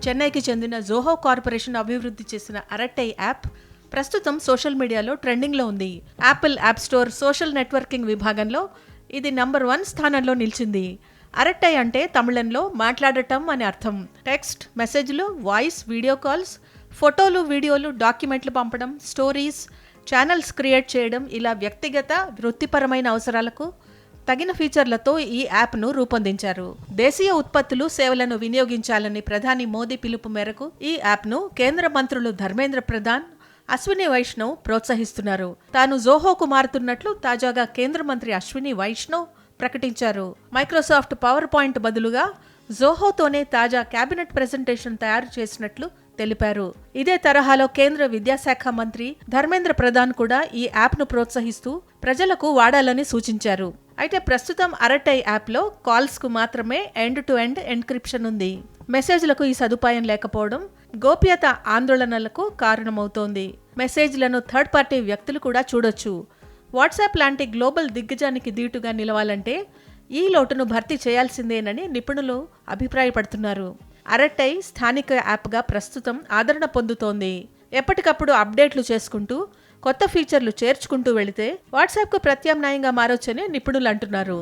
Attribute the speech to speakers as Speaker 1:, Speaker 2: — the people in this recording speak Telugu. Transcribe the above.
Speaker 1: చెన్నైకి చెందిన జోహో కార్పొరేషన్ అభివృద్ధి చేసిన అరట్టై యాప్ ప్రస్తుతం సోషల్ మీడియాలో ట్రెండింగ్లో ఉంది. Apple app store social networking విభాగంలో ఇది నంబర్ 1 స్థానంలో నిలిచింది. అరట్టై అంటే తమిళంలో మాట్లాడటం అని అర్థం. టెక్స్ట్, మెసేజ్లు, వాయిస్, వీడియో కాల్స్, ఫోటోలు, వీడియోలు, డాక్యుమెంట్లు పంపడం, స్టోరీస్, ఛానల్స్ క్రియేట్ చేయడం, ఇలా వ్యక్తిగత, వృత్తిపరమైన అవసరాలకు తగిన ఫీచర్లతో ఈ యాప్ను రూపొందించారు. దేశీయ ఉత్పత్తులు, సేవలను వినియోగించాలని ప్రధాని మోదీ పిలుపు మేరకు ఈ యాప్ను కేంద్ర మంత్రులు ధర్మేంద్ర ప్రధాన్, అశ్విని వైష్ణవ్ ప్రోత్సహిస్తున్నారు. తాను జోహోకు మారుతున్నట్లు తాజాగా కేంద్ర మంత్రి అశ్విని వైష్ణవ్ ప్రకటించారు. మైక్రోసాఫ్ట్ పవర్ పాయింట్ బదులుగా జోహోతోనే తాజా కేబినెట్ ప్రెజెంటేషన్ తయారు చేసినట్లు తెలిపారు. ఇదే తరహాలో కేంద్ర విద్యాశాఖ మంత్రి ధర్మేంద్ర ప్రధాన్ కూడా ఈ యాప్ను ప్రోత్సహిస్తూ ప్రజలకు వాడాలని సూచించారు. అయితే ప్రస్తుతం అరట్టై యాప్లో కాల్స్కు మాత్రమే ఎండ్ టు ఎండ్ ఎన్క్రిప్షన్ ఉంది. మెసేజ్లకు ఈ సదుపాయం లేకపోవడం గోప్యత ఆందోళనలకు కారణమవుతోంది. మెసేజ్లను థర్డ్ పార్టీ వ్యక్తులు కూడా చూడొచ్చు. వాట్సాప్ లాంటి గ్లోబల్ దిగ్గజానికి దీటుగా నిలవాలంటే ఈ లోటును భర్తీ చేయాల్సిందేనని నిపుణులు అభిప్రాయపడుతున్నారు. అరట్టై స్థానిక యాప్గా ప్రస్తుతం ఆదరణ పొందుతోంది. ఎప్పటికప్పుడు అప్డేట్లు చేసుకుంటూ కొత్త ఫీచర్లు చేర్చుకుంటూ వెళితే వాట్సాప్కు ప్రత్యామ్నాయంగా మారొచ్చని నిపుణులు అంటున్నారు.